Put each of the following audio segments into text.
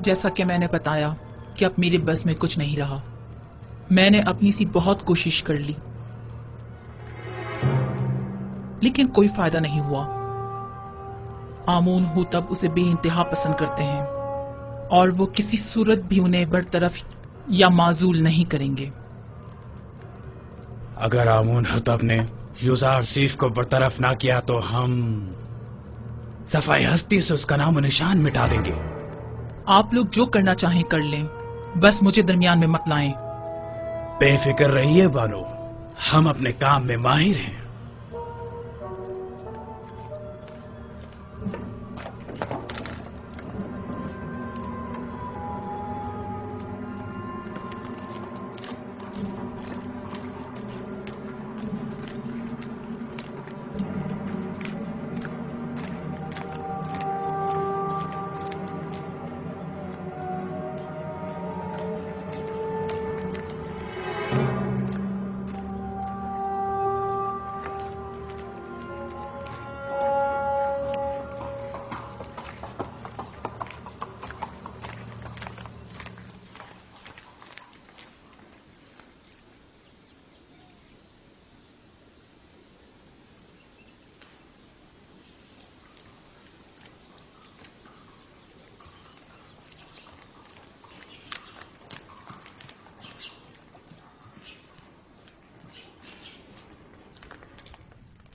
جیسا کہ میں نے بتایا کہ اب میرے بس میں کچھ نہیں رہا. میں نے اپنی سی بہت کوشش کر لی لیکن کوئی فائدہ نہیں ہوا. آمون ہوتب اسے بے انتہا پسند کرتے ہیں اور وہ کسی صورت بھی انہیں برطرف یا معزول نہیں کریں گے. اگر آمون ہوتب نے یوزارسیف کو برطرف نہ کیا تو ہم صفحہ ہستی سے اس کا نام و نشان مٹا دیں گے. آپ لوگ جو کرنا چاہیں کر لیں، بس مجھے درمیان میں مت لائیں. بے فکر رہیے بانو، ہم اپنے کام میں ماہر ہیں.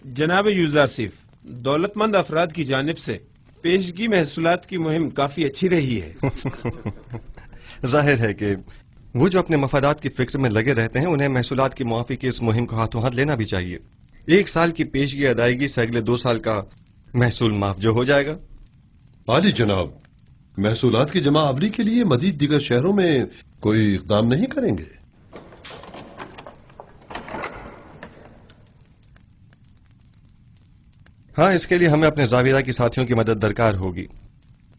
جناب یوزارسیف، دولت مند افراد کی جانب سے پیشگی محصولات کی مہم کافی اچھی رہی ہے. ظاہر ہے کہ وہ جو اپنے مفادات کی فکر میں لگے رہتے ہیں انہیں محصولات کی معافی کی اس مہم کو ہاتھوں ہاتھ لینا بھی چاہیے. 1 سال کی پیشگی ادائیگی سے اگلے 2 سال کا محصول معاف جو ہو جائے گا. عالی جناب، محصولات کی جمع آوری کے لیے مزید دیگر شہروں میں کوئی اقدام نہیں کریں گے؟ ہاں، اس کے لیے ہمیں اپنے زاویہ کی ساتھیوں کی مدد درکار ہوگی.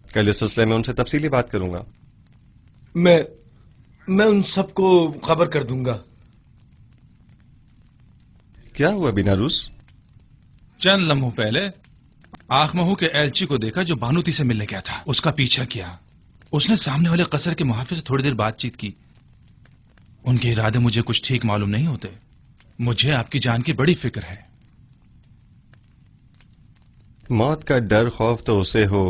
کل اس سلسلے میں ان سے تفصیلی بات کروں گا. میں ان سب کو خبر کر دوں گا. کیا ہوا بیناروس؟ چند لمحوں پہلے آخ مہو کے ایلچی کو دیکھا جو بانوتی سے ملنے گیا تھا. اس کا پیچھا کیا. اس نے سامنے والے قصر کے محافظ سے تھوڑی دیر بات چیت کی. ان کے ارادے مجھے کچھ ٹھیک معلوم نہیں ہوتے. مجھے آپ کی جان کی بڑی فکر ہے. موت کا ڈر خوف تو اسے ہو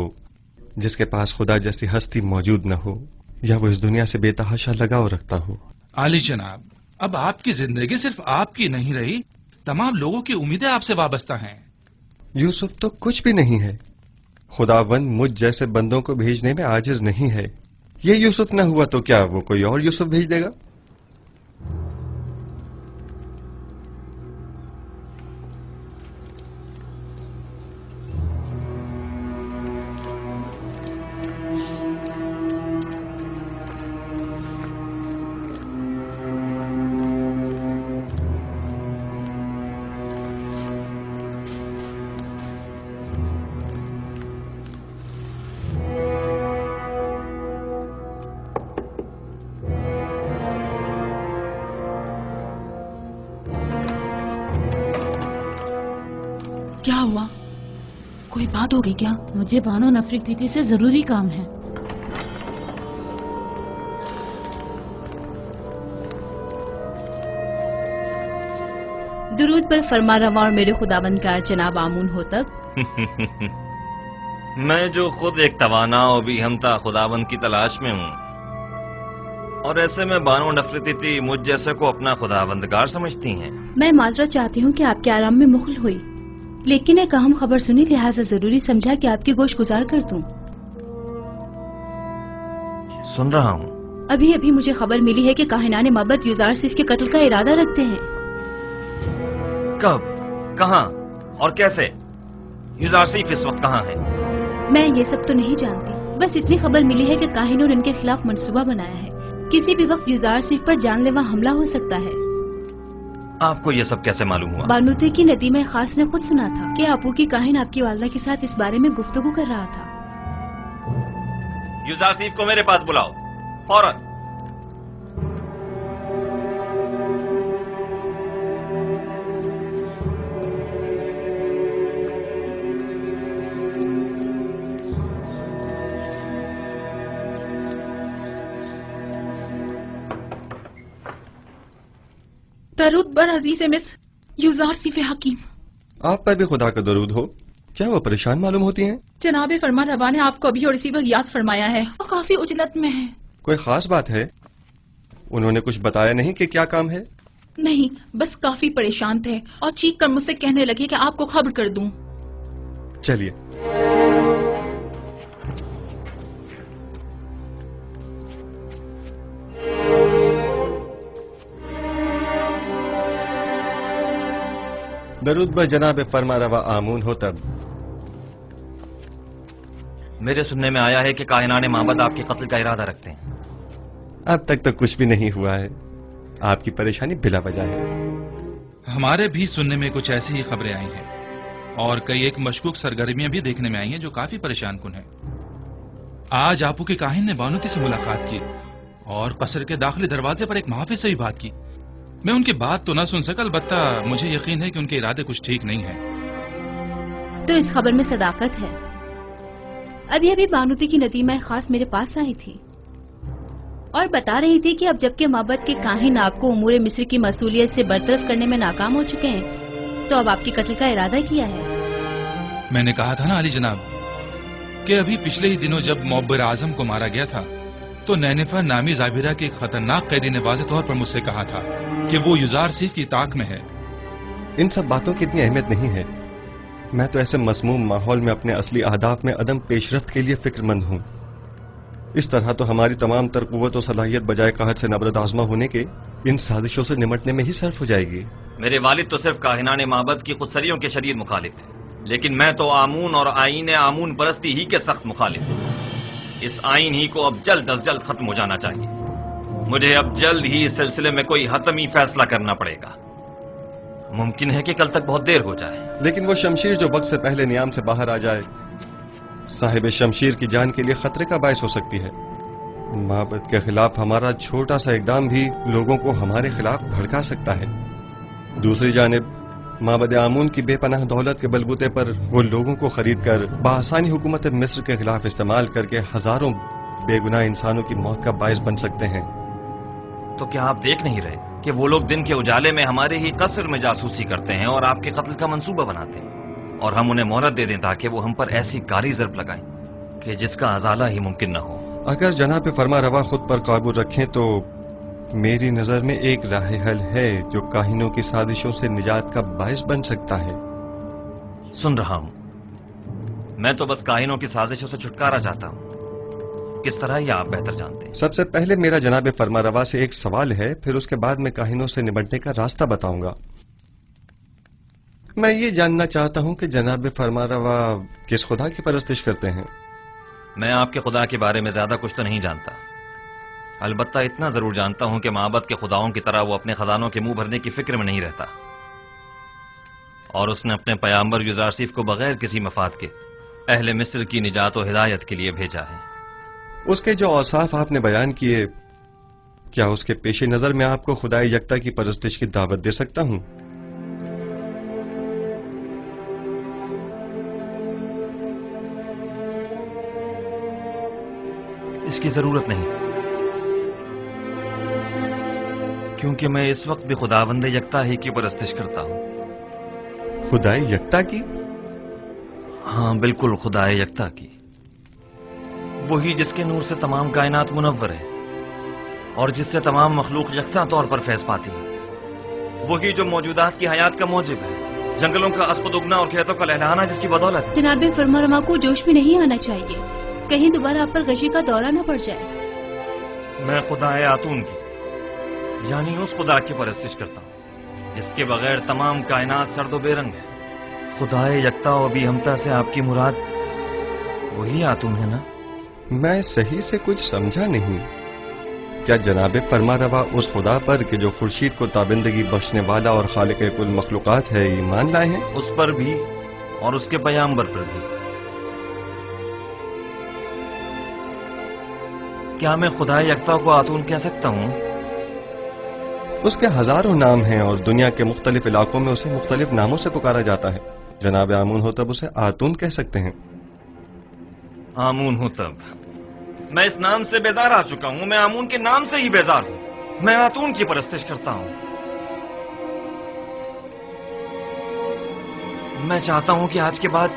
جس کے پاس خدا جیسی ہستی موجود نہ ہو یا وہ اس دنیا سے بے تحاشا لگاؤ رکھتا ہو. عالی جناب، اب آپ کی زندگی صرف آپ کی نہیں رہی، تمام لوگوں کی امیدیں آپ سے وابستہ ہیں. یوسف تو کچھ بھی نہیں ہے. خداوند مجھ جیسے بندوں کو بھیجنے میں عاجز نہیں ہے. یہ یوسف نہ ہوا تو کیا وہ کوئی اور یوسف بھیج دے گا؟ کیا ہوا؟ کوئی بات ہو گئی کیا؟ مجھے بانو نفرتیتی سے ضروری کام ہے. درود پر فرما رواں اور میرے خداوندگار جناب آمون ہوتب. میں جو خود ایک توانا و بھی ہمتا خداوند کی تلاش میں ہوں، اور ایسے میں بانو نفرتیتی مجھ جیسے کو اپنا خداوندگار سمجھتی ہیں. میں معذرت چاہتی ہوں کہ آپ کے آرام میں مخل ہوئی، لیکن ایک اہم خبر سنی لہٰذا ضروری سمجھا کہ آپ کی گوش گزار کر دوں. سن رہا ہوں. ابھی مجھے خبر ملی ہے کہ کاہنان مابد یوزارسیف کے قتل کا ارادہ رکھتے ہیں. کب، کہاں اور کیسے؟ یوزارسیف اس وقت کہاں ہے؟ میں یہ سب تو نہیں جانتی، بس اتنی خبر ملی ہے کہ کاہنوں نے ان کے خلاف منصوبہ بنایا ہے. کسی بھی وقت یوزارسیف پر جان لیوا حملہ ہو سکتا ہے. آپ کو یہ سب کیسے معلوم ہوا؟ بانوتے کی ندیمہ خاص نے خود سنا تھا کہ آپو کی کاہن آپ کی والدہ کے ساتھ اس بارے میں گفتگو کر رہا تھا. یوزارسیف کو میرے پاس بلاؤ فوراً. दरूद बर अजीज मिस युजार सिफ हकीम। आप पर भी खुदा का दरूद हो। क्या वो परेशान मालूम होती हैं? जनाब फरमा रवा ने आपको अभी और इसी वक्त याद फरमाया है। वो काफी उजलत में है। कोई खास बात है? उन्होंने कुछ बताया नहीं कि क्या काम है? नहीं, बस काफी परेशान थे और चीख कर मुझसे कहने लगे कि आपको खबर कर दूं। चलिए। दरूद बर जनाब फरमा रवा आमून हो तब। मेरे सुनने में आया है कि कायनाने माबद आपके कत्ल का इरादा रखते हैं। अब तक तो कुछ भी नहीं हुआ है। आपकी परेशानी बिला वजह है। हमारे भी सुनने में कुछ ऐसी ही खबरें आई हैं और कई एक मशकूक सरगर्मियां भी देखने में आई हैं जो काफी परेशान कुन है। आज आपू के काहिन ने बानूती से मुलाकात की और कसर के दाखिली दरवाजे पर एक मुहाफिज से भी बात की। मैं उनकी बात तो ना सुन सका, अलबत्ता मुझे यकीन है कि उनके इरादे कुछ ठीक नहीं है। तो इस खबर में सदाकत है। अभी अभी बानूती की नदीमा खास मेरे पास आई थी और बता रही थी कि अब जबकि माबद के काहिन आपको उमूर मिस्र की मसूलियत से बरतरफ करने में नाकाम हो चुके हैं, तो अब आपकी कत्ल का इरादा किया है। मैंने कहा था ना अली जनाब कि अभी पिछले ही दिनों जब मुअब्बिर आजम को मारा गया था तो नैनिफा नामी जाबिरा के एक खतरनाक कैदी ने वाज़ेह तौर पर मुझसे कहा था कि वो युजार सीफ की ताक में है। इन सब बातों की इतनी अहमियत नहीं है। मैं तो ऐसे मसमूम माहौल में अपने असली अहदाफ में अदम पेशरफ्त के लिए फिक्रमंद हूँ। इस तरह तो हमारी तमाम तर कुव्वत और सलाहियत बजाय कहत से नबरद आजमा होने के इन साजिशों से निमटने में ही सर्फ हो जाएगी। मेरे वालिद तो सिर्फ काहिनाने माबद की खुदसरियों के शदीद मुखालिफ थे, लेकिन मैं तो आमून और आईन आमून परस्ती ही के सख्त मुखालिफ हूँ। इस आइन ही को अब जल्द अज जल्द खत्म हो जाना चाहिए। मुझे अब जल्द ही इस सिलसिले में कोई हतमी फैसला करना पड़ेगा। मुमकिन है कि कल तक बहुत देर हो जाए। लेकिन वो शमशीर जो वक्त से पहले नियाम से बाहर आ जाए साहिब शमशीर की जान के लिए खतरे का बायस हो सकती है। माबद के खिलाफ हमारा छोटा सा इकदाम भी लोगों को हमारे खिलाफ भड़का सकता है। दूसरी जानिब माबद आमून की बेपनाह दौलत के बलबूते पर वो लोगों को खरीद कर बआसानी हुकूमत मिस्र के खिलाफ इस्तेमाल करके हजारों बेगुनाह इंसानों की मौत का बायस बन सकते हैं। तो क्या आप देख नहीं रहे कि वो लोग दिन के उजाले में हमारे ही कसर में जासूसी करते हैं और आपके कत्ल का मंसूबा बनाते हैं, और हम उन्हें मोहलत दे दें ताकि वो हम पर ऐसी कारी ज़र्ब लगाएं कि जिसका अजाला ही मुमकिन न हो। अगर जनाब फरमा रवा खुद पर काबू रखें तो मेरी नजर में एक राह हल है जो काहिनों की साजिशों से निजात का बायस बन सकता है। सुन रहा हूं। मैं तो बस काहिनों की साजिशों से छुटकारा चाहता हूं। किस तरह यह आप बेहतर जानते हैं। सबसे पहले मेरा जनाब फरमा रवा से एक सवाल है, फिर उसके बाद मैं काहिनों से निपटने का रास्ता बताऊंगा। मैं ये जानना चाहता हूं कि जनाब फरमा रवा किस खुदा की परस्तिश करते हैं। मैं आपके खुदा के बारे में ज्यादा कुछ तो नहीं जानता, अलबत्ता इतना जरूर जानता हूं कि माबद के खुदाओं की तरह वो अपने खजानों के मुंह भरने की फिक्र में नहीं रहता, और उसने अपने पैगंबर युजारसीफ को बगैर किसी मफाद के अहले मिस्र की निजात और हिदायत के लिए भेजा है। उसके जो औसाफ आपने बयान किए, क्या उसके पेश नजर में आपको खुदाए यकता की परस्तिश की दावत दे सकता हूं? इसकी जरूरत नहीं, क्योंकि मैं इस वक्त भी खुदावंद यकता ही की परस्तिश करता हूं। खुदाए यकता की? हाँ बिल्कुल, खुदाए यकता की, वही जिसके नूर से तमाम कायनात मुनव्वर है और जिससे तमाम मखलूक यकसा तौर पर फैज पाती है, वही जो मौजूदात की हयात का मौजिब है, जंगलों का अस्पद उगना और खेतों का लहलहाना जिसकी बदौलत है। जनाब फरमा को जोश में नहीं आना चाहिए, कहीं दोबारा आप पर गशी का दौरा न पड़ जाए। मैं खुदाए आतून की यानी उस खुदा की परस्तिश करता हूँ जिसके बगैर तमाम कायनात सर्दो बेरंग है। खुदाए यकता और भी हमता से आपकी मुराद वही आतून है ना? मैं सही से कुछ समझा नहीं। क्या जनाब फरमा रवा उस खुदा पर कि जो खुर्शीद को ताबिंदगी बख्शने वाला और खालिक कुल मखलूकात है ईमान लाए हैं? उस पर भी और उसके पैगंबर पर भी। क्या मैं खुदा यकता को आतून कह सकता हूँ? उसके हजारों नाम हैं और दुनिया के मुख्तलिफ इलाकों में उसे मुख्तलिफ नामों से पुकारा जाता है। जनाब आमून हो तब उसे आतून कह सकते हैं। आमून हो तब? मैं इस नाम से बेजार आ चुका हूं। मैं आमून के नाम से ही बेजार हूं। मैं आतून की परस्तिश करता हूं। میں چاہتا ہوں کہ آج کے بعد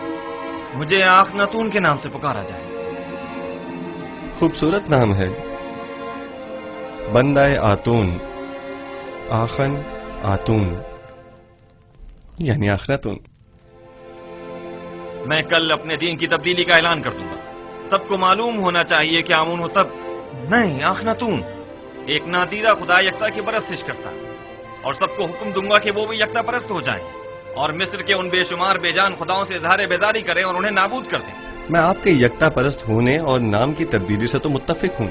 مجھے آخناتون کے نام سے پکارا جائے. خوبصورت نام ہے. بندہ آتون، آخن آتون یعنی آخناتون. میں کل اپنے دین کی تبدیلی کا اعلان کر دوں گا. سب کو معلوم ہونا چاہیے کہ آمون ہو تب نہیں آخناتون ایک نادیرہ خدا یکتا کی پرستش کرتا ہے، اور سب کو حکم دوں گا کہ وہ بھی یکتا پرست ہو جائیں اور مصر کے ان بے شمار بے جان خداؤں سے اظہار بیزاری کریں اور انہیں نابود کر دیں. میں آپ کے یکتا پرست ہونے اور نام کی تبدیلی سے تو متفق ہوں،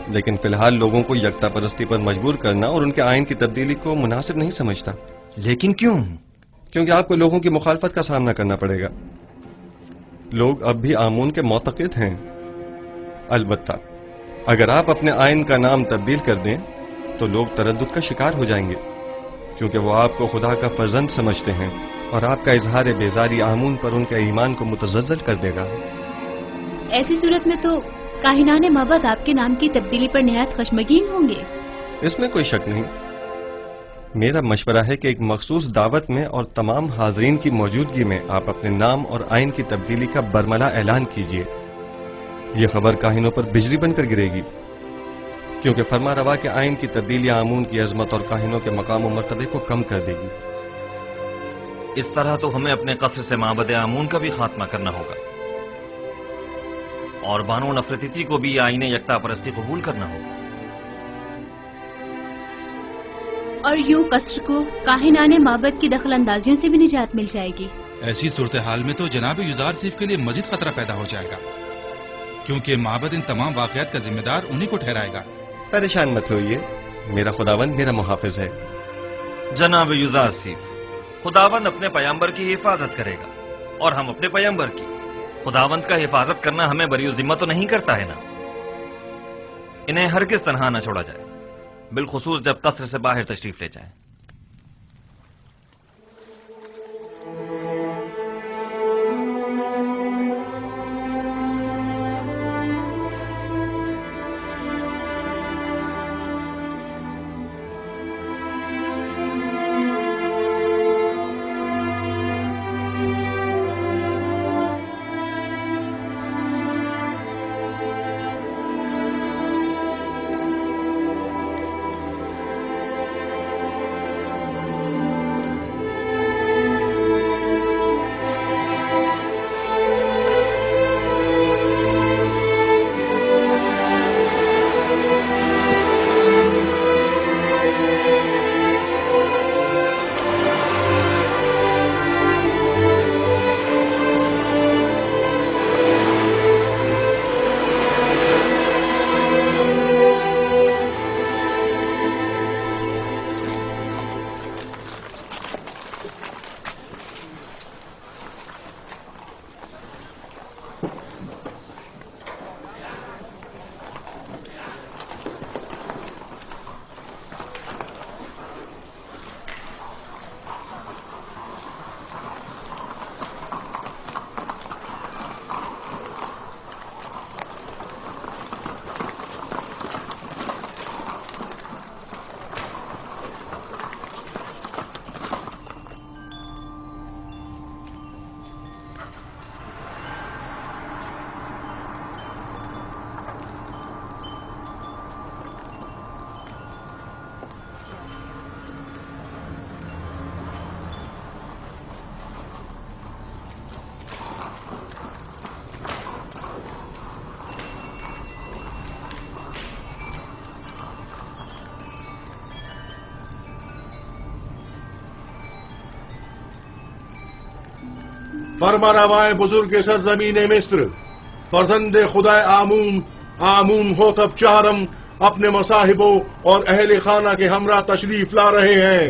لیکن فی الحال لوگوں کو یکتا پرستی پر مجبور کرنا اور ان کے آئین کی تبدیلی کو مناسب نہیں سمجھتا. لیکن کیوں؟ کیونکہ آپ کو لوگوں کی مخالفت کا سامنا کرنا پڑے گا. لوگ اب بھی آمون کے معتقد ہیں. البتہ اگر آپ اپنے آئین کا نام تبدیل کر دیں تو لوگ تردد کا شکار ہو جائیں گے، کیونکہ وہ آپ کو خدا کا فرزند سمجھتے ہیں اور آپ کا اظہار بیزاری آمون پر ان کے ایمان کو متزلزل کر دے گا. ایسی صورت میں تو کاہنان معبد آپ کے نام کی تبدیلی پر نہایت خشمگین ہوں گے. اس میں کوئی شک نہیں. میرا مشورہ ہے کہ ایک مخصوص دعوت میں اور تمام حاضرین کی موجودگی میں آپ اپنے نام اور آئین کی تبدیلی کا برملا اعلان کیجیے. یہ خبر کاہنوں پر بجلی بن کر گرے گی، کیونکہ فرما روا کے آئین کی تبدیلی آمون کی عظمت اور کاہنوں کے مقام و مرتبے کو کم کر دے گی. اس طرح تو ہمیں اپنے قصر سے معبد آمون کا بھی خاتمہ کرنا ہوگا اور بانو نفرتیتی کو بھی آئین یکتا پرستی قبول کرنا ہوگا. اور یوں قصر کو کاہنان معبد کی دخل اندازیوں سے بھی نجات مل جائے گی. ایسی صورتحال میں تو جناب یوزار سیف کے لیے مزید خطرہ پیدا ہو جائے گا، کیونکہ معبد ان تمام واقعات کا ذمہ دار انہی کو ٹھہرائے گا. پریشان مت ہوئیے، میرا خداوند میرا محافظ ہے. جناب یوزار سیف، خداوند اپنے پیامبر کی حفاظت کرے گا اور ہم اپنے پیامبر کی. خداوند کا حفاظت کرنا ہمیں بری ذمہ تو نہیں کرتا ہے نا. انہیں ہرگز تنہا نہ چھوڑا جائے، بالخصوص جب قصر سے باہر تشریف لے جائیں. فرما روائے بزرگ سرزمین مصر، فرزند خدا آمون، آمون ہوتب چہرم اپنے مصاحبوں اور اہل خانہ کے ہمراہ تشریف لا رہے ہیں.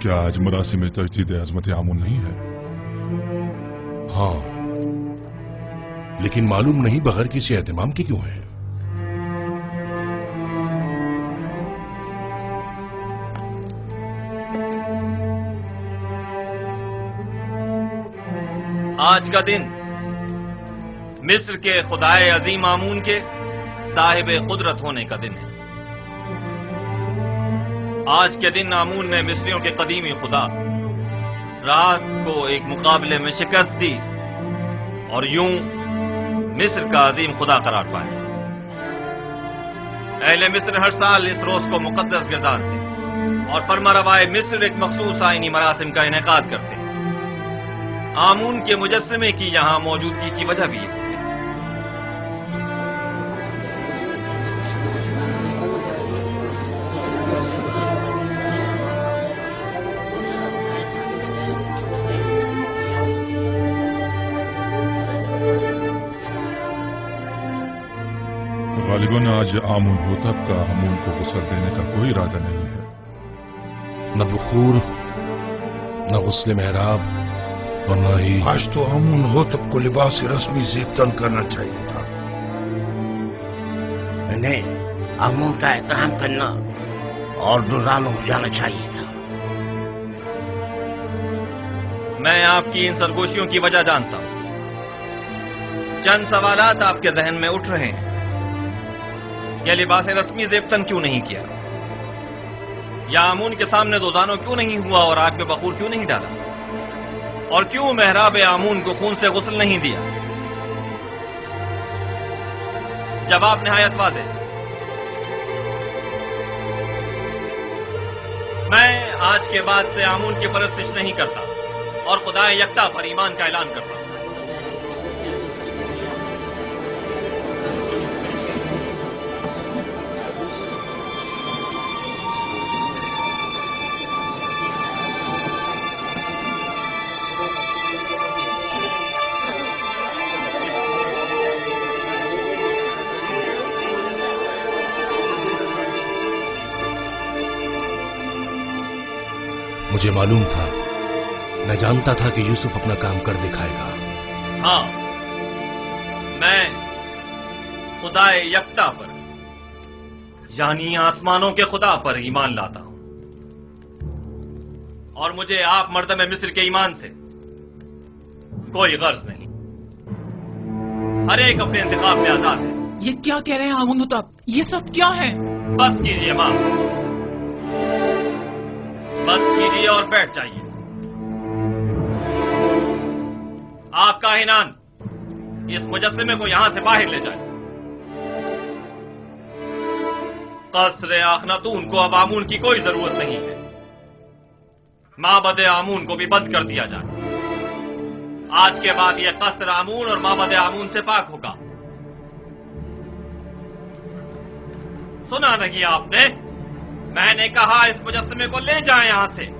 क्या आज मरासिम तजदीद अजमत आमून नहीं है? हाँ, लेकिन मालूम नहीं बगैर किसी एहतमाम के क्यों है। आज का दिन मिस्र के खुदाए अजीम आमून के साहिब कुदरत होने का दिन है। आज के दिन आमून ने मिस्रियों के कदीमी खुदा रात को एक मुकाबले में शिकस्त दी और यूं मिस्र का अजीम खुदा करार पाया। अहले मिस्र हर साल इस रोज को मुकद्दस गिरदारते और फरमारवाए मिस्र एक मखसूस आईनी मरासिम का इनेकाद करते। आमून के मुजस्समे की यहां मौजूदगी की वजह भी है। गालिबन आज आमून होतब का आमून को गुस्ल देने का कोई इरादा नहीं है। न बुखूर, न गुस्ल मेहराब और न ही आज तो आमून होतब को लिबास रस्मी ज़ेबतन करना चाहिए था। इन्हें आमून का एहतराम करना और दुरानो हो जाना चाहिए था। मैं आपकी इन सरगोशियों की वजह जानता हूं। चंद सवालात आपके जहन में उठ रहे हैं। यह लिबास रस्मी ज़ेबतन क्यों नहीं किया, या आमून के सामने दोजानो क्यों नहीं हुआ और आग में बखूर क्यों नहीं डाला, और क्यों मेहराब आमून को खून से गुस्ल नहीं दिया? जवाब निहायत वाज़ेह। मैं आज के बाद से आमून की परस्तिश नहीं करता और खुदाए यकता पर ईमान का ऐलान करता हूं। मुझे मालूम था, मैं जानता था कि यूसुफ अपना काम कर दिखाएगा। हाँ, मैं खुदाए यकता पर यानी आसमानों के खुदा पर ईमान लाता हूं और मुझे आप मर्दमे मिस्र के ईमान से कोई गर्ज नहीं। हर एक अपने इंतखाब में आजाद है। ये क्या कह रहे हैं आमून होतब? ये सब क्या है? बस कीजिए मां, बस कीजिए और बैठ जाइए। आप काहिनान इस मुजस्समे को यहां से बाहर ले जाए। कसरे आखनातून को अब आमून की कोई जरूरत नहीं है। माबद आमून को भी बंद कर दिया जाए। आज के बाद यह कसर आमून और माबद आमून से पाक होगा। सुना नहीं आपने? मैंने कहा इस मुजस्समे को ले जाएं यहां से।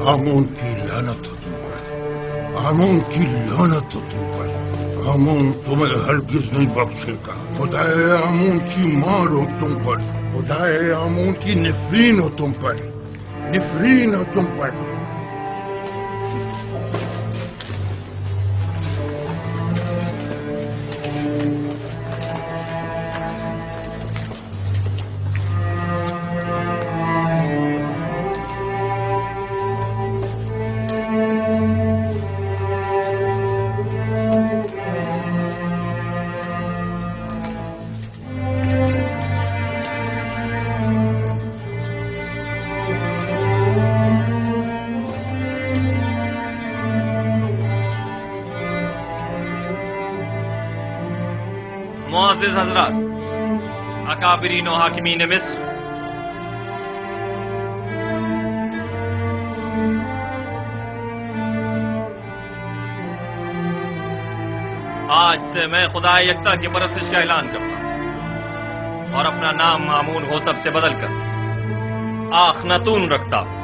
आमून की लानत हो तुम पर, आमून की लानत हो तुम पर। आमून तुम्हें हरगिज नहीं बख्शेगा। खुदाए आमून की मार हो तुम पर, खुदाए आमून की निफरीन हो तुम पर, निफरीन हो तुम पर। मुअज़्ज़िज़ हज़रात, अकाबिरीन व हाकिमीन मिस्र, आज से मैं खुदा यकता की परस्तिश का ऐलान करता हूं और अपना नाम आमून होतब से बदलकर आखनातून रखता हूं।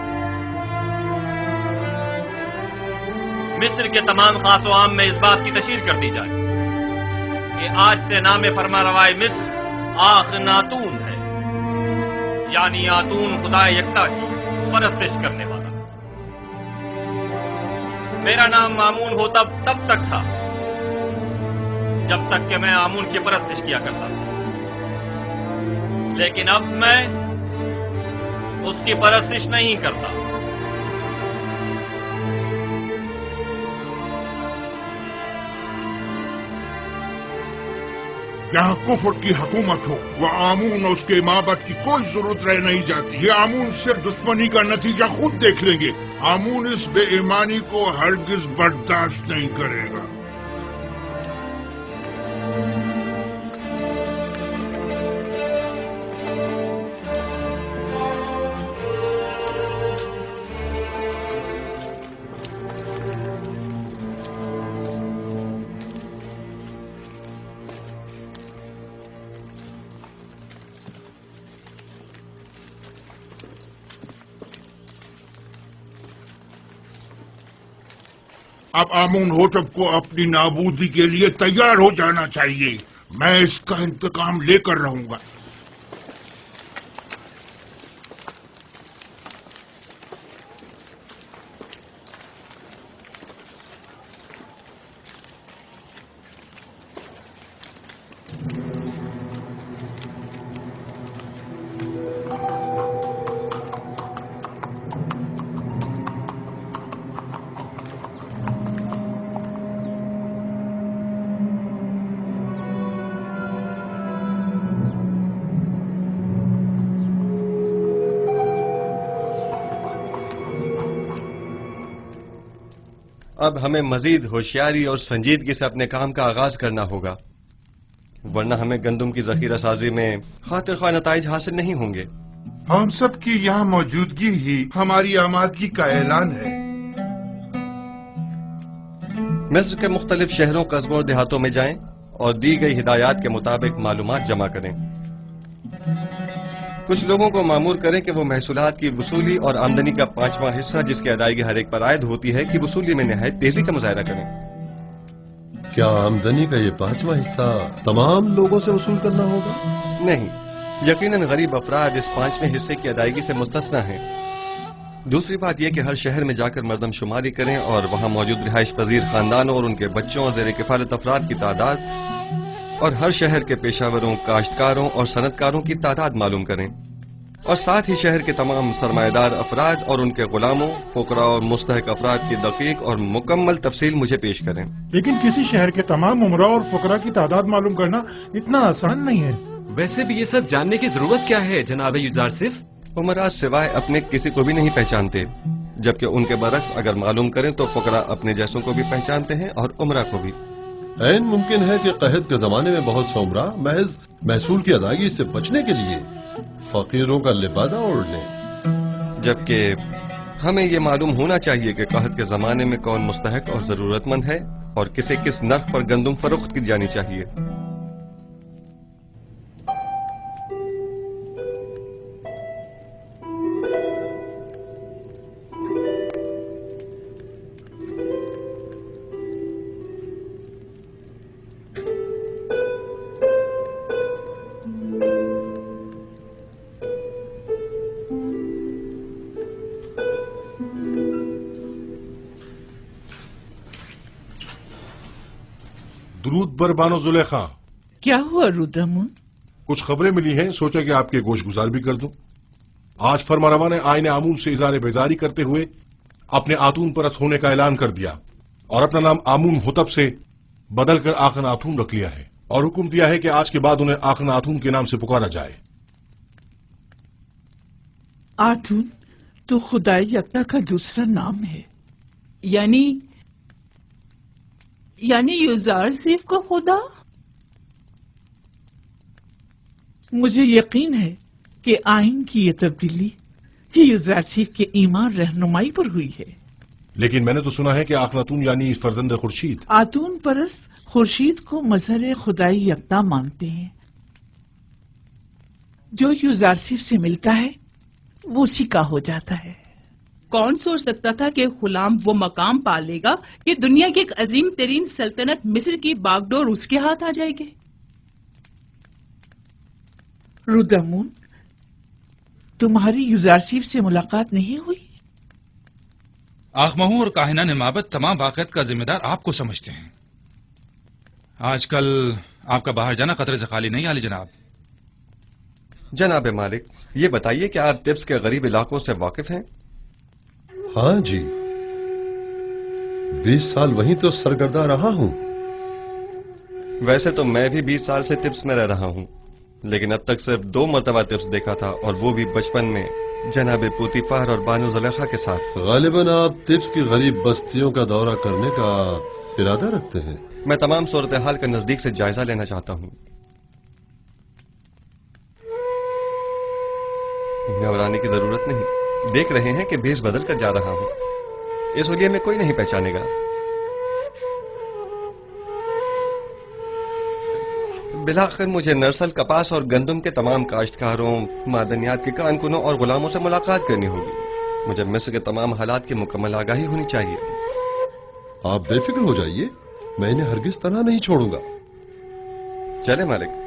मिस्र के तमाम खास व आम में इस बात की तशहीर कर दी जाए कि आज से नाम फरमारवाए मिस्र आखनातून है, यानी आतून खुदा यकता की परस्तिश करने वाला। मेरा नाम आमून होतब तब तक था जब तक कि मैं आमून की परस्तिश किया करता था, लेकिन अब मैं उसकी परस्तिश नहीं करता। यहाँ कुफर की हुकूमत हो, वह आमून और उसके माबद की कोई जरूरत रह नहीं जाती। ये आमून सिर्फ दुश्मनी का नतीजा खुद देख लेंगे। आमून इस बेईमानी को हरगिज बर्दाश्त नहीं करेगा। अब आमून होतब को अपनी नाबूदी के लिए तैयार हो जाना चाहिए। मैं इसका इंतकाम लेकर रहूंगा। अब हमें मजीद होशियारी और संजीदगी से अपने काम का आगाज करना होगा, वरना हमें गंदम की जखीरा साजी में खातिर ख्वाह नताइज हासिल नहीं होंगे। हम सब की यहाँ मौजूदगी ही हमारी आमादगी का ऐलान है। मिस्र के मुख्तलिफ शहरों, कस्बों और देहातों में जाएं और दी गई हिदायत के मुताबिक मालूमात जमा करें। कुछ लोगों को मामूर करें कि वो महसूलात की वसूली और आमदनी का 5वां हिस्सा जिसकी अदायगी हर एक पर आयद होती है, कि वसूली में निहायत तेजी का मुजाहरा करें। क्या आमदनी का ये 5वां हिस्सा तमाम लोगों से वसूल करना होगा? नहीं, यकीनन गरीब अफराद इस 5वें हिस्से की अदायगी से मुस्तस्ना हैं। दूसरी बात यह कि हर शहर में जाकर मर्दमशुमारी करें और वहां मौजूद रिहाइश पजीर खानदानों और उनके बच्चों और ज़ेर किफालत अफराद की तादाद और हर शहर के पेशावरों, काश्तकारों और सनतकारों की तादाद मालूम करें, और साथ ही शहर के तमाम सरमाएदार अफराद और उनके गुलामों, फुकरा और मुस्तहक अफराद की दकीक और मुकम्मल तफसील मुझे पेश करें। लेकिन किसी शहर के तमाम उमरा और फुकरा की तादाद मालूम करना इतना आसान नहीं है। वैसे भी ये सब जानने की जरूरत क्या है जनाब युजारसिफ? उमरा सिवाय अपने किसी को भी नहीं पहचानते, जबकि उनके बरक्स अगर मालूम करें तो फुकरा अपने जैसों को भी पहचानते हैं और उमरा को भी। ऐन मुमकिन है कि कहत के जमाने में बहुत से उमरा महज महसूल की अदायगी से बचने के लिए फकीरों का लिबादा ओढ़ लें, जबकि हमें ये मालूम होना चाहिए कि कहत के जमाने में कौन मुस्तहक और जरूरतमंद है और किसे किस नर्ख पर गंदम फरोख्त की जानी चाहिए। दुरूद बर बानो जुलेखा। क्या हुआ रुद्रमुन? कुछ खबरें मिली हैं, सोचा कि आपके गोश गुजार भी कर दूं। आज फरमारवा ने आईने आमून से इज़ारे बेजारी करते हुए अपने आतून परस्त होने का ऐलान कर दिया और अपना नाम आमून होतब से बदलकर आखन आतून रख लिया है, और हुक्म दिया है कि आज के बाद उन्हें आखन आतून के नाम से पुकारा जाए। आतून तो खुदाई यकता का दूसरा नाम है, यानी युजारसिफ का खुदा। मुझे यकीन है कि आइन की ये तब्दीली यूज़रसीफ के ईमान रहनुमाई पर हुई है। लेकिन मैंने तो सुना है कि आखनातून यानी फर्जंद खुर्शीद आतून परस्त खुर्शीद को मजहर खुदाई यकता मानते हैं। जो यूज़रसीफ से मिलता है वो उसी का हो जाता है। कौन सोच सकता था कि गुलाम वो मकाम पा लेगा कि दुनिया की एक अजीम तरीन सल्तनत मिस्र की बागडोर उसके हाथ आ जाएगी। रुदमून, तुम्हारी यूज़रसीफ से मुलाकात नहीं हुई? आखमहू और काहिना ने माबद तमाम वाक़यात का जिम्मेदार आपको समझते हैं। आजकल आपका बाहर जाना खतरे से खाली नहीं, आली जनाब। जनाब मालिक, ये बताइए कि आप तिब्स के गरीब इलाकों से वाकिफ हैं? हाँ जी, 20 साल वहीं तो सरगर्दा रहा हूं। वैसे तो मैं भी 20 साल से तिब्स में रह रहा हूं, लेकिन अब तक सिर्फ 2 मरतबा तिब्स देखा था, और वो भी बचपन में जनाब पूतीफार और बानो ज़ुलेखा के साथ। गालिबन आप तिब्स की गरीब बस्तियों का दौरा करने का इरादा रखते हैं? मैं तमाम सूरत हाल का नजदीक से जायजा लेना चाहता हूं। घबराने की जरूरत नहीं, देख रहे हैं कि भेष बदल कर जा रहा हूं। इस हुलिये में कोई नहीं पहचानेगा। बिलाखिर मुझे नरसल, कपास और गंदम के तमाम काश्तकारों, मादनियात के कारकुनों और गुलामों से मुलाकात करनी होगी। मुझे मिस्र के तमाम हालात की मुकम्मल आगाही होनी चाहिए। आप बेफिक्र हो जाइए, मैं इन्हें हरगिज तनहा नहीं छोड़ूंगा। चले मालिक।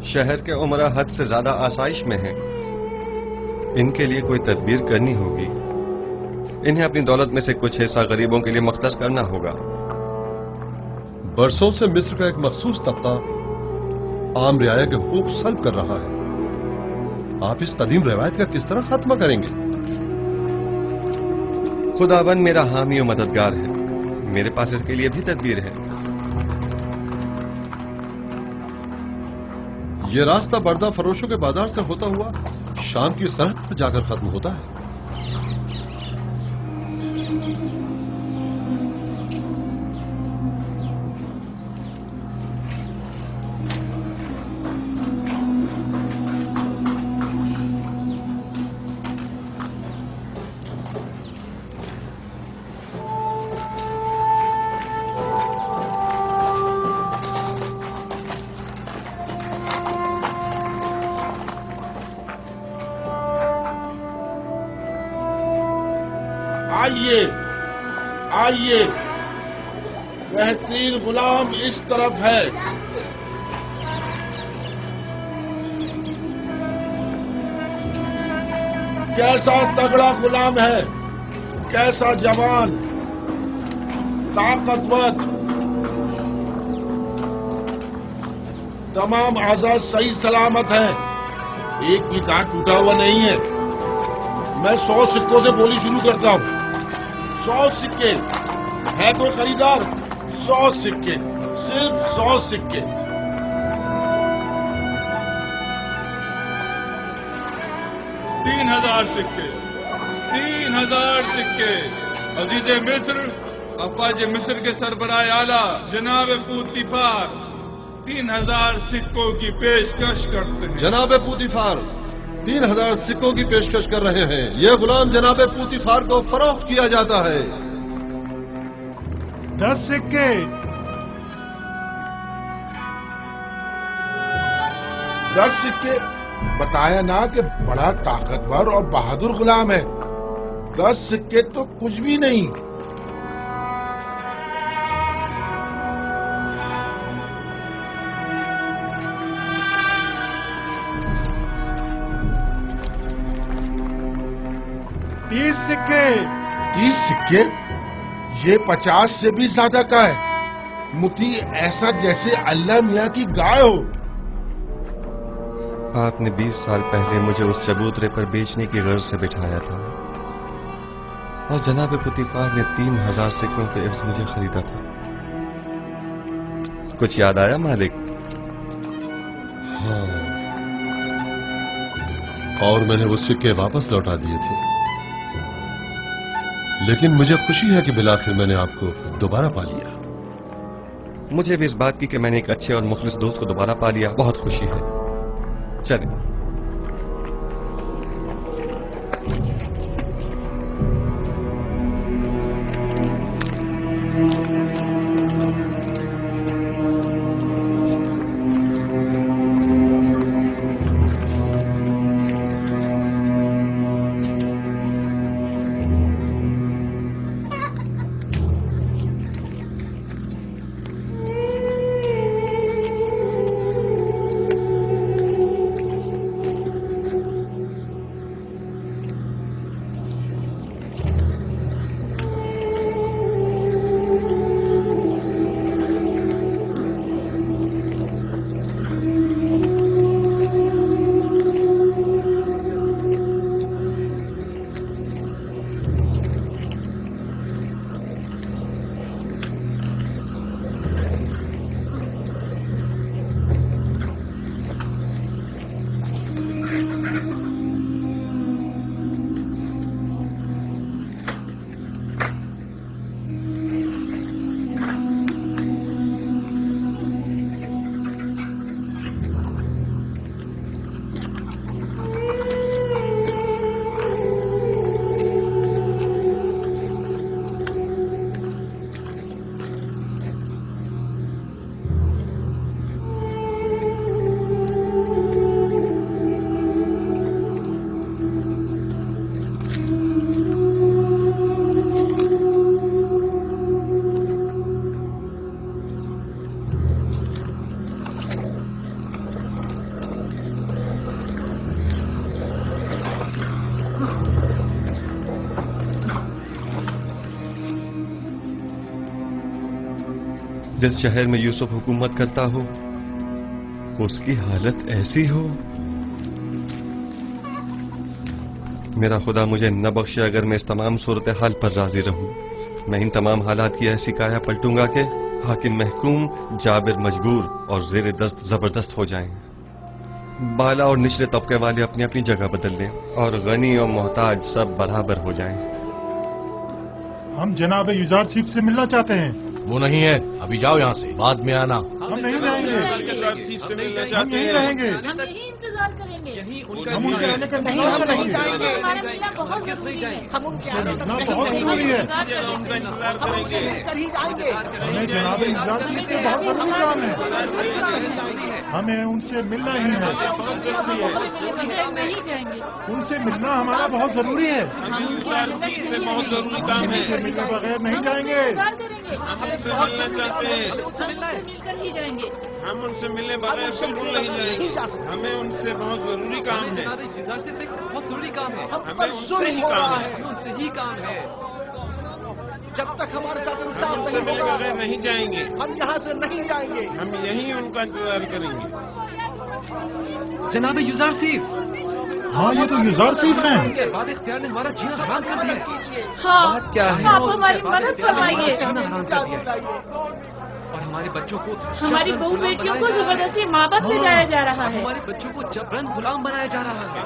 शहर के उमरा हद से ज्यादा आसाइश में हैं। इनके लिए कोई तदबीर करनी होगी। इन्हें अपनी दौलत में से कुछ हिस्सा गरीबों के लिए मख्तस करना होगा। बरसों से मिस्र का एक मखसूस तबका आम रियाया के हुकूक सल्ब कर रहा है। आप इस कदीम रवायत का किस तरह खात्मा करेंगे? खुदावन मेरा हामी और मददगार है। मेरे पास इसके लिए भी तदबीर है। ये रास्ता बर्दा फरोशों के बाजार से होता हुआ शाम की सरहद पर जाकर खत्म होता है। आइए आइए, वह 3 गुलाम इस तरफ है। کیسا تگڑا غلام ہے، کیسا جوان، طاقتور، تمام اعضاء صحیح سلامت ہیں، ایک بھی دانت ٹوٹا ہوا نہیں ہے۔ میں 100 سکوں سے بولی شروع کرتا ہوں۔ 100 سکے، ہے کوئی خریدار؟ 100 سکے، صرف 100 سکے۔ 3000 سکے، 3000 سکے۔ عزیز مصر، افواج مصر کے سربراہ اعلیٰ جناب پوتیفار 3000 سکوں کی پیشکش کرتے ہیں۔ جناب پوتیفار 3000 سکوں کی پیشکش کر رہے ہیں۔ یہ غلام جناب پوتیفار کو فروخت کیا جاتا ہے۔ 10 سکے، 10 سکے۔ بتایا نا کہ بڑا طاقتور اور بہادر غلام ہے۔ 10 سکے تو کچھ بھی نہیں۔ سکے 30 سکے؟ یہ 50 سے بھی زیادہ کا ہے۔ متی ایسا جیسے اللہ میاں کی گائے ہو۔ آپ نے 20 سال پہلے مجھے اس چبوترے پر بیچنے کی غرض سے بٹھایا تھا اور جناب پوتیفار نے 3000 سکوں کے عوض مجھے خریدا تھا۔ کچھ یاد آیا مالک؟ ہاں، اور میں نے وہ سکے واپس لوٹا دیے تھے، لیکن مجھے خوشی ہے کہ بالآخر میں نے آپ کو دوبارہ پا لیا۔ مجھے بھی اس بات کی کہ میں نے ایک اچھے اور مخلص دوست کو دوبارہ پا لیا بہت خوشی ہے۔ چلیں۔ جس شہر میں یوسف حکومت کرتا ہو اس کی حالت ایسی ہو، میرا خدا مجھے نہ بخشے اگر میں اس تمام صورتحال پر راضی رہوں۔ میں ان تمام حالات کی ایسی کایا پلٹوں گا کہ حاکم محکوم، جابر مجبور اور زیر دست زبردست ہو جائیں، بالا اور نچلے طبقے والے اپنی اپنی جگہ بدل لیں اور غنی اور محتاج سب برابر ہو جائیں۔ ہم جناب یوزارسیف سے ملنا چاہتے ہیں۔ وہ نہیں ہے، ابھی جاؤ یہاں سے، بعد میں آنا۔ ہم نہیں رہیں گے، ہم یہیں رہیں گے، ہم یہیں انتظار کریں گے۔ ہم ان کے آنے کا انتظار کریں گے۔ ہمارا ملنا بہت ضروری ہے۔ ہم ان کے آنے کا بہت ضروری ہے۔ ہمیں جناب یوزارسیف سے بہت ضروری کام ہے، ہمیں ان سے ملنا ہی ہے۔ ان سے ملنا ہمارا بہت ضروری ہے، ان سے ملنے بغیر نہیں جائیں گے۔ مل کر ہی جائیں گے۔ हम उनसे मिलने बगैर बिल्कुल नहीं जाएंगे। हमें उनसे बहुत जरूरी काम है। बहुत जरूरी काम है। हमें उनसे ही काम है। उनसे ही काम है। जब तक हमारे साथ हम इंसाफ उनसे नहीं मिले होगा बगैर नहीं जाएंगे। हम यहाँ से नहीं जाएंगे। हम यहीं उनका इंतजार करेंगे। जनाब युजारसीफ। हाँ, ये तो युजारसीफ हैं। उनके बाद इख्तियार ने हमारा जीना हराम कर दिया। हाँ, क्या है? आप हमारी मदद फरमाइए। जीना हराम कर दिया और हमारे बच्चों को हमारी बहू बेटियों को जबरदस्ती माँ बाप ले जाया जा रहा है। हमारे बच्चों को जबरन गुलाम बनाया जा रहा है।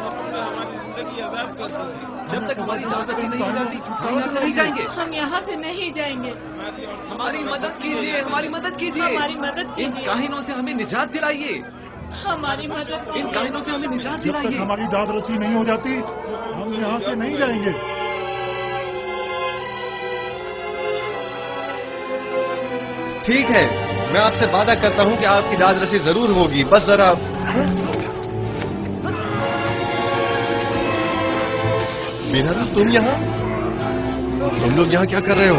जब तक हमारी दावत नहीं हो जाती हम यहाँ से नहीं जाएंगे। हम यहाँ से नहीं जाएंगे। हमारी मदद कीजिए, हमारी मदद कीजिए, हमारी मदद इन कीजिए। काहिनों से हमें निजात दिलाइए। हमारी मदद इन काहिनों से हमें निजात जब तक दिलाइए। हमारी दाद रसी नहीं हो जाती हम यहाँ से नहीं जाएंगे। ठीक है, मैं आपसे वादा करता हूं कि आपकी दाद रसी जरूर होगी, बस जरा। मीनारा, तुम यहाँ? तुम लोग यहाँ क्या कर रहे हो?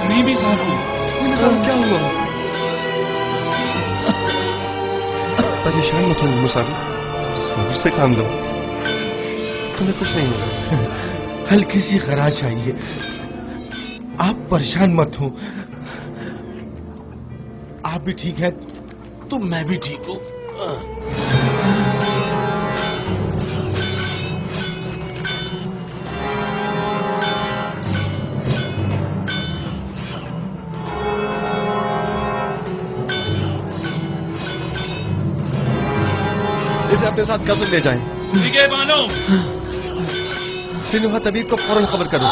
नीबी साहब क्या हुआ? परेशान मत हो मुसाफिर, सब्र से काम लो, तुम्हें कुछ नहीं होगा। हल्की सी खराश आई है, आप परेशान मत हो। आप भी ठीक हैं तो मैं भी ठीक हूँ। इसे अपने साथ कब्र ले जाएं। ठीक है बानो। सिनुहा तबीब को फौरन खबर करो।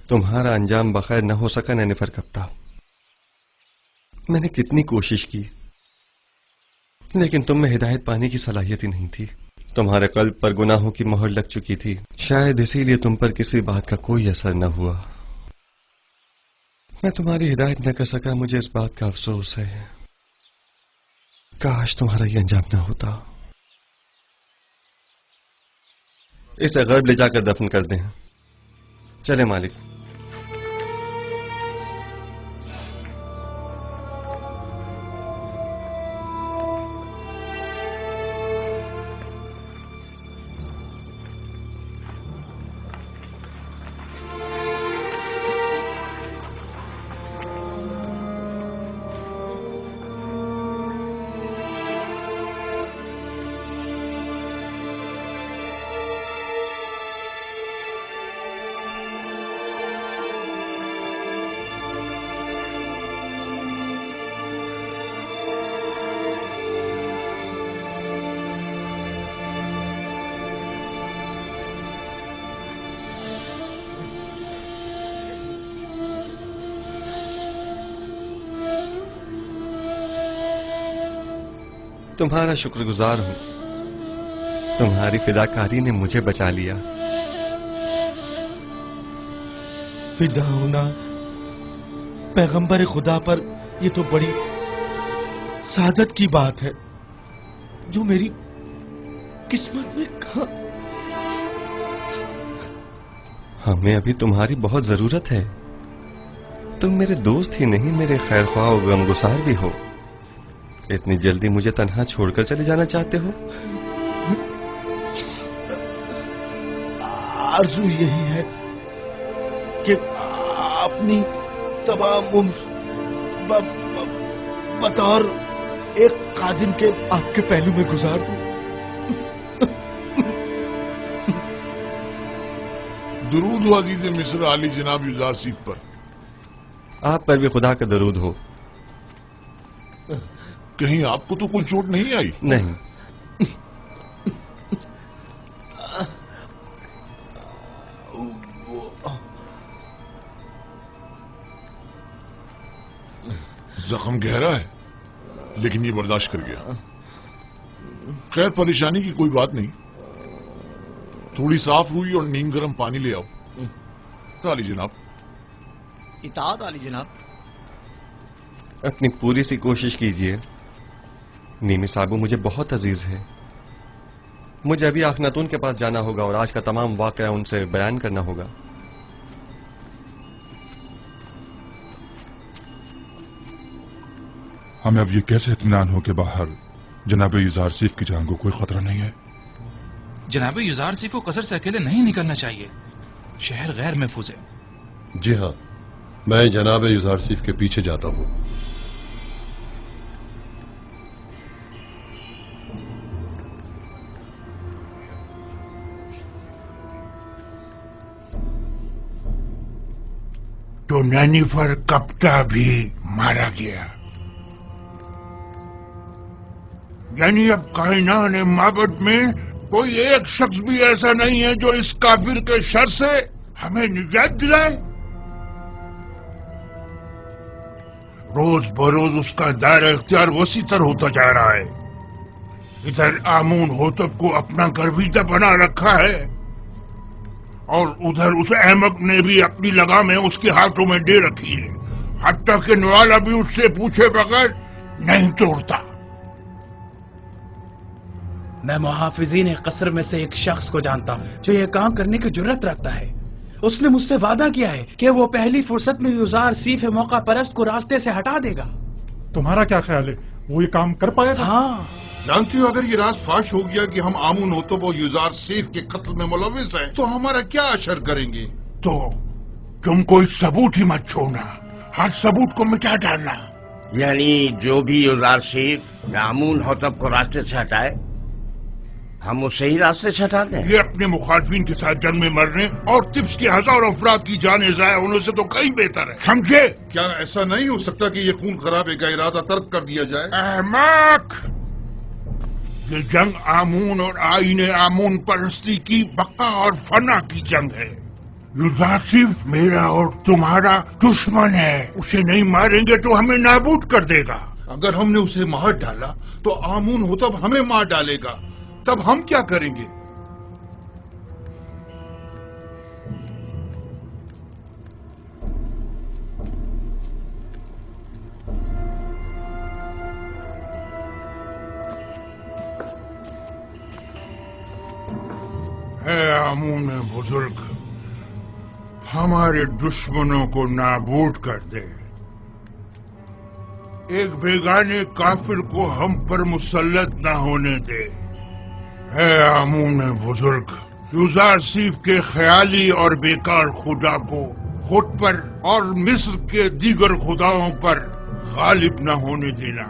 तुम्हारा अंजाम बखैर न हो सका नैनिफर कप्ता। मैंने कितनी कोशिश की, लेकिन तुम में हिदायत पाने की सलाहियत ही नहीं थी। तुम्हारे कल्ब पर गुनाहों की मोहर लग चुकी थी, शायद इसीलिए तुम पर किसी बात का कोई असर न हुआ। मैं तुम्हारी हिदायत न कर सका, मुझे इस बात का अफसोस है। काश तुम्हारा ये अंजाम न होता। इसे गर्ब ले जाकर दफन कर दें। चले मालिक। तुम्हारा शुक्रगुजार हूं, तुम्हारी फिदाकारी ने मुझे बचा लिया। फिदा होना पैगंबर खुदा पर ये तो बड़ी सादत की बात है, जो मेरी किस्मत में कहा। हमें अभी तुम्हारी बहुत जरूरत है। तुम मेरे दोस्त ही नहीं, मेरे खैरख्वाह और गमगुसार भी हो। इतनी जल्दी मुझे तन्हा छोड़कर चले जाना चाहते हो? आरज़ू यही है कि अपनी तमाम उम्र बतौर एक कादिम के आपके पहलू में गुजार दूं। दुरूद हो अजीज मिस्र आली जनाब युजार सीफ पर। आप पर भी खुदा का दरूद हो। कहीं आपको तो कोई चोट नहीं आई? नहीं। जख्म गहरा है, लेकिन ये बर्दाश्त कर गया। खैर, परेशानी की कोई बात नहीं। थोड़ी साफ रुई और नीम गर्म पानी ले आओ। आली जनाब। इताअत आली जनाब। अपनी पूरी सी कोशिश कीजिए। नीमी साहबू मुझे बहुत अजीज है। मुझे अभी आखनातून के पास जाना होगा और आज का तमाम वाकया उनसे बयान करना होगा। हमें अब ये कैसे इत्मीनान हो कि बाहर जनाब युजार सीफ की जान को कोई खतरा नहीं है? जनाब युजार सीफ को कसर से अकेले नहीं निकलना चाहिए। शहर गैर महफूज है। जी हाँ, मैं जनाब युजार सीफ के पीछे जाता हूँ। तो नैनीफर कप्ता भी मारा गया। यानी अब कायनात माबद में कोई एक शख्स भी ऐसा नहीं है जो इस काफिर के शर से हमें निजात दिलाए। रोज बरोज उसका दायरा इख्तियार वसी तर होता जा रहा है। इधर आमून होतब को अपना गर्विदा बना रखा है और उधर उस अहमक ने भी अपनी लगामें उसके हाथों में दे रखी है। हत्ता कि नवाला भी उससे पूछे बगैर नहीं तोड़ता। मैं मुहाफिजीन कसर में से एक शख्स को जानता हूँ जो ये काम करने की जुर्रत रखता है। उसने मुझसे वादा किया है कि वो पहली फुर्सत में युजार सीफ मौका परस्त को रास्ते से हटा देगा। तुम्हारा क्या ख्याल है, वो ये काम कर पाएगा? हाँ। जानती हो, अगर ये राज फाश हो गया कि हम आमून होतब और युजार सीफ के कत्ल में मुलविस हैं, तो हमारा क्या असर करेंगे? तो तुम कोई सबूत ही मत छोड़ना, हर सबूत को मिटा डालना। यानी जो भी युजार सीफ आमून होतब को रास्ते से हटाए, हम उसे ही रास्ते से हटा दें। ये अपने मुखालफिन के साथ जंग में मरने और तिब्स के हजारों अफराद की जाने जाया होने से तो कहीं बेहतर है, समझे? क्या ऐसा नहीं हो सकता कि ये खून खराबे का इरादा तर्क कर दिया जाए? अहमक! ये जंग आमून और आईने आमून परस्ती की बका और फना की जंग है। युजार सीफ मेरा और तुम्हारा दुश्मन है। उसे नहीं मारेंगे तो हमें नाबूद कर देगा। अगर हमने उसे मार डाला तो आमून होतब हमें मार डालेगा। तब हम क्या करेंगे? है आमून बुजुर्ग, हमारे दुश्मनों को नाबूद कर दे। एक बेगाने काफिर को हम पर मुसल्लत न होने दे। है आमून बुजुर्ग, युजार सीफ के ख्याली और बेकार खुदा को खुद पर और मिस्र के दीगर खुदाओं पर गालिब न होने देना।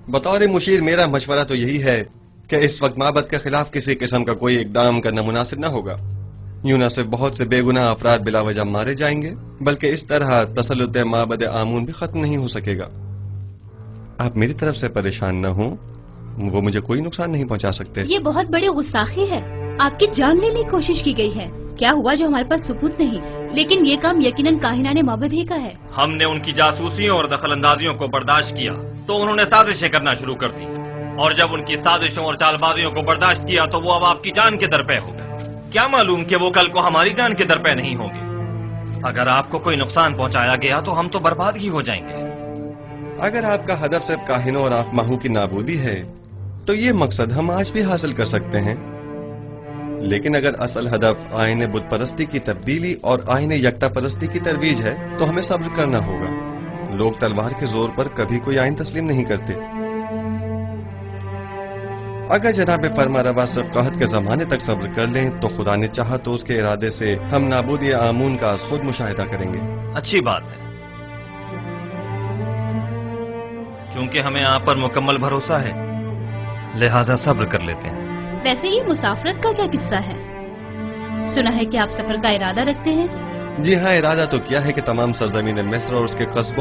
बतौर मुशीर मेरा मशवरा तो यही है कि इस वक्त माबद के खिलाफ किसी किस्म का कोई इकदाम करना मुनासिब न होगा। यूं न सिर्फ बहुत से बेगुनाह अफराद बिला वजह मारे जाएंगे, बल्कि इस तरह तसल्लुत माबद आमून भी खत्म नहीं हो सकेगा। आप मेरी तरफ से परेशान न हो, वो मुझे कोई नुकसान नहीं पहुंचा सकते। ये बहुत बड़ी गुस्ताखी है। आपकी जान लेने की कोशिश की गई है। क्या हुआ जो हमारे पास सबूत नहीं, लेकिन ये काम यकीनन काहिनाने माबद ही का है। हमने उनकी जासूसियों और दखलंदाजियों को बर्दाश्त किया तो उन्होंने साजिशें करना शुरू कर दी, और जब उनकी साजिशों और चालबाजियों को बर्दाश्त किया तो वो अब आपकी जान के दरपे हो गए। क्या मालूम कि वो कल को हमारी जान के दरपे नहीं होंगे। अगर आपको कोई नुकसान पहुंचाया गया तो हम तो बर्बाद ही हो जाएंगे। अगर आपका हदफ सिर्फ काहिनों और आखमाहू की नाबूदी है तो ये मकसद हम आज भी हासिल कर सकते हैं। लेकिन अगर असल हदफ आईने बुत परस्ती की तब्दीली और आईने यकता परस्ती की तरवीज है तो हमें सब्र करना होगा। लोग तलवार के जोर पर कभी कोई आइन तस्लीम नहीं करते। अगर जनाब फरमा रवा सिर्फ कहत के जमाने तक सब्र कर लें तो खुदा ने चाहा तो उसके इरादे से हम नाबूद आमून का खुद मुशाहिदा करेंगे। अच्छी बात है, क्योंकि हमें आप पर मुकम्मल भरोसा है, लिहाजा सब्र कर लेते हैं। वैसे ये मुसाफरत का क्या किस्सा है? सुना है कि आप सफर का इरादा रखते हैं। जी हाँ, इरादा तो किया है कि तमाम सरजमीन मिस्र और उसके कस्बों